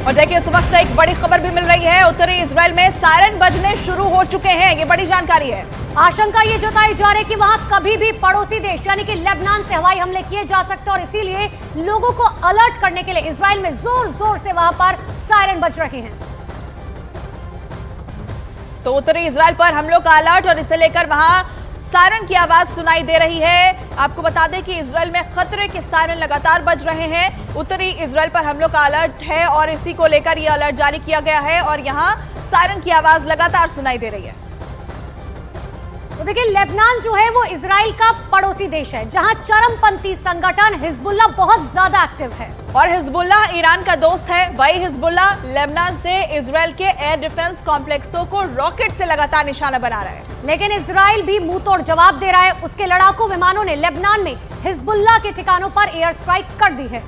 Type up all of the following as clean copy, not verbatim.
और देखिए इस वक्त एक बड़ी खबर भी मिल रही है, उत्तरी इजराइल में सायरन बजने शुरू हो चुके हैं। ये बड़ी जानकारी है। आशंका ये जताई जा रही है कि वहां कभी भी पड़ोसी देश यानी कि लेबनान से हवाई हमले किए जा सकते हैं और इसीलिए लोगों को अलर्ट करने के लिए इजराइल में जोर जोर से वहां पर सायरन बज रहे हैं। तो उत्तरी इजराइल पर हमलों का अलर्ट और इसे लेकर वहां सायरन की आवाज सुनाई दे रही है। आपको बता दें कि इजराइल में खतरे के सायरन लगातार बज रहे हैं। उत्तरी इजराइल पर हमलों का अलर्ट है और इसी को लेकर यह अलर्ट जारी किया गया है और यहां सायरन की आवाज लगातार सुनाई दे रही है। तो देखिए लेबनान जो है वो इजराइल का पड़ोसी देश है जहां चरमपंथी संगठन हिजबुल्लाह बहुत ज्यादा एक्टिव है और हिजबुल्लाह ईरान का दोस्त है। वही हिजबुल्लाह लेबनान से इजराइल के एयर डिफेंस कॉम्प्लेक्सों को रॉकेट से लगातार निशाना बना रहा है। लेकिन इजराइल भी मुंह तोड़ जवाब दे रहा है। उसके लड़ाकू विमानों ने लेबनान में हिजबुल्लाह के ठिकानों पर एयर स्ट्राइक कर दी है।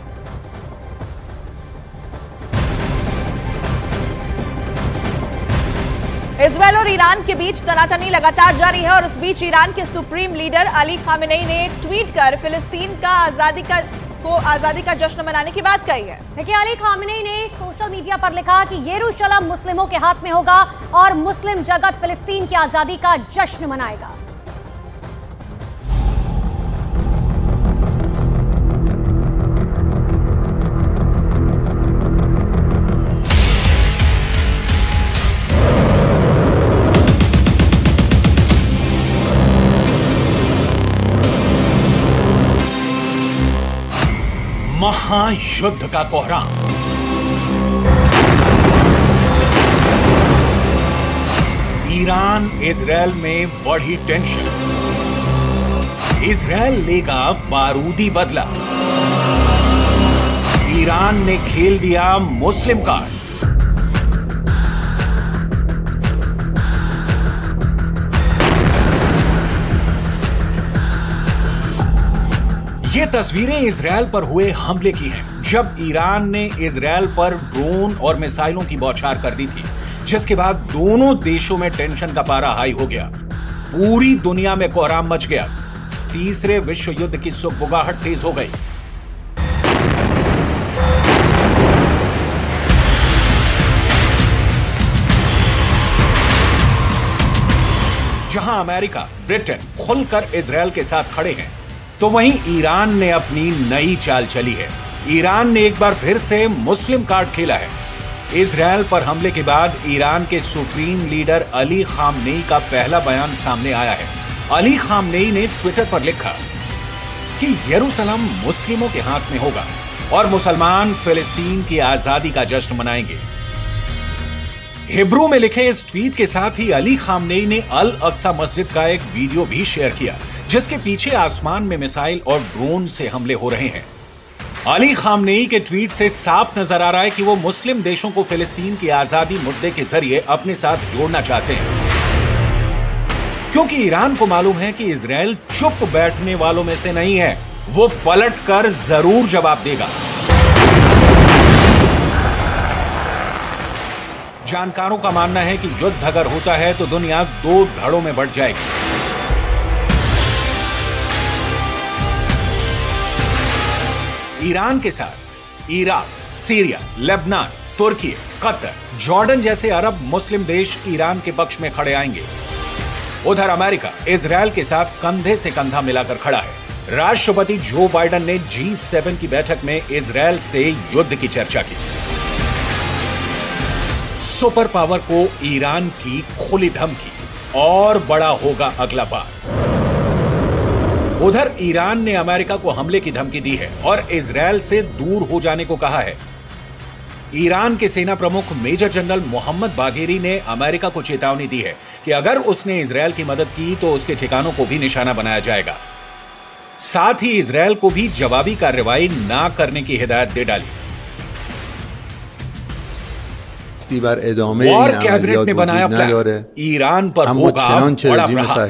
इजराइल और ईरान के बीच तनातनी लगातार जारी है और इस बीच ईरान के सुप्रीम लीडर अली खामेनेई ने ट्वीट कर फिलिस्तीन का आजादी का जश्न मनाने की बात कही है। देखिए अली खामेनेई ने सोशल मीडिया पर लिखा कि यरूशलेम मुस्लिमों के हाथ में होगा और मुस्लिम जगत फिलिस्तीन की आजादी का जश्न मनाएगा। महायुद्ध का कोहराम। ईरान इजराइल में बढ़ी टेंशन। इजराइल लेगा बारूदी बदला। ईरान ने खेल दिया मुस्लिम कार्ड। ये तस्वीरें इजराइल पर हुए हमले की हैं, जब ईरान ने इजराइल पर ड्रोन और मिसाइलों की बौछार कर दी थी, जिसके बाद दोनों देशों में टेंशन का पारा हाई हो गया। पूरी दुनिया में कोहराम मच गया। तीसरे विश्व युद्ध की सुगबुगाहट तेज हो गई। जहां अमेरिका, ब्रिटेन खुलकर इजराइल के साथ खड़े हैं, तो वहीं ईरान ने अपनी नई चाल चली है। ईरान ने एक बार फिर से मुस्लिम कार्ड खेला है। इजराइल पर हमले के बाद ईरान के सुप्रीम लीडर अली खामनेई का पहला बयान सामने आया है। अली खामनेई ने ट्विटर पर लिखा कि यरूशलेम मुस्लिमों के हाथ में होगा और मुसलमान फिलिस्तीन की आजादी का जश्न मनाएंगे। हिब्रू में लिखे इस ट्वीट के साथ ही अली खामनेई ने अल अक्सा मस्जिद का एक वीडियो भी शेयर किया, जिसके पीछे आसमान में मिसाइल और ड्रोन से हमले हो रहे हैं। अली खामनेई के ट्वीट से साफ नजर आ रहा है कि वो मुस्लिम देशों को फिलिस्तीन की आजादी मुद्दे के जरिए अपने साथ जोड़ना चाहते हैं, क्योंकि ईरान को मालूम है कि इजराइल चुप बैठने वालों में से नहीं है। वो पलटकर जरूर जवाब देगा। जानकारों का मानना है कि युद्ध अगर होता है तो दुनिया दो धड़ों में बढ़ जाएगी। ईरान के साथ इराक, सीरिया, लेबनान, तुर्की, कतर, जॉर्डन जैसे अरब मुस्लिम देश ईरान के पक्ष में खड़े आएंगे। उधर अमेरिका इजराइल के साथ कंधे से कंधा मिलाकर खड़ा है। राष्ट्रपति जो बाइडेन ने G7 की बैठक में इजराइल से युद्ध की चर्चा की। सुपर पावर को ईरान की खुली धमकी, और बड़ा होगा अगला वार। उधर ईरान ने अमेरिका को हमले की धमकी दी है और इजराइल से दूर हो जाने को कहा है। ईरान के सेना प्रमुख मेजर जनरल मोहम्मद बाघेरी ने अमेरिका को चेतावनी दी है कि अगर उसने इजराइल की मदद की तो उसके ठिकानों को भी निशाना बनाया जाएगा। साथ ही इजराइल को भी जवाबी कार्रवाई ना करने की हिदायत दे डाली। वॉर कैबिनेट ने बनाया प्लान, ईरान पर होगा बड़ा प्रहार।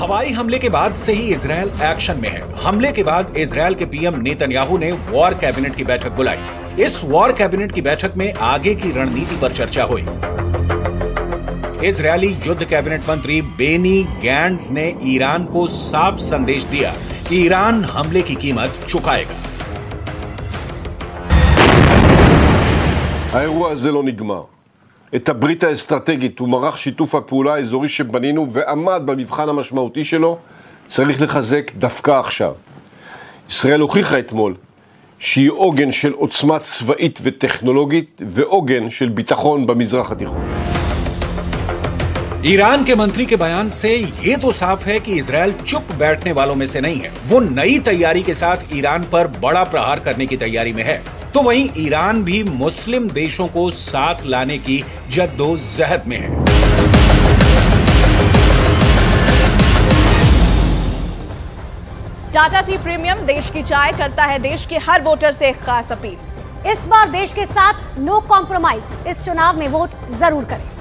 हवाई हमले के बाद से ही इजराइल एक्शन में है। हमले के बाद इजराइल के पीएम नेतन्याहू ने वॉर कैबिनेट की बैठक बुलाई। इस वॉर कैबिनेट की बैठक में आगे की रणनीति पर चर्चा हुई। इजरायली युद्ध कैबिनेट मंत्री बेनी गैंट्स ने ईरान को साफ संदेश दिया कि ईरान हमले की कीमत चुकाएगा। האירוע הזה לא נגמר. את הברית האסטרטגית ומערך שיתוף הפעולה האזורי שבנינו ועמד במבחן המשמעותי שלו צריך לחזק דווקא עכשיו. ישראל הוכיחה אתמול שהיא עוגן של עוצמה צבאית וטכנולוגית ועוגן של ביטחון במזרח התיכון. ईरान के मंत्री के बयान से ये तो साफ है कि इजरायल चुप बैठने वालों में से नहीं है। वो नई तैयारी के साथ ईरान पर बड़ा प्रहार करने की तैयारी में है। तो वहीं ईरान भी मुस्लिम देशों को साथ लाने की जद्दोजहद में है। टाटा टी प्रीमियम देश की चाय करता है देश के हर वोटर से एक खास अपील। इस बार देश के साथ नो कॉम्प्रोमाइज, इस चुनाव में वोट जरूर करें।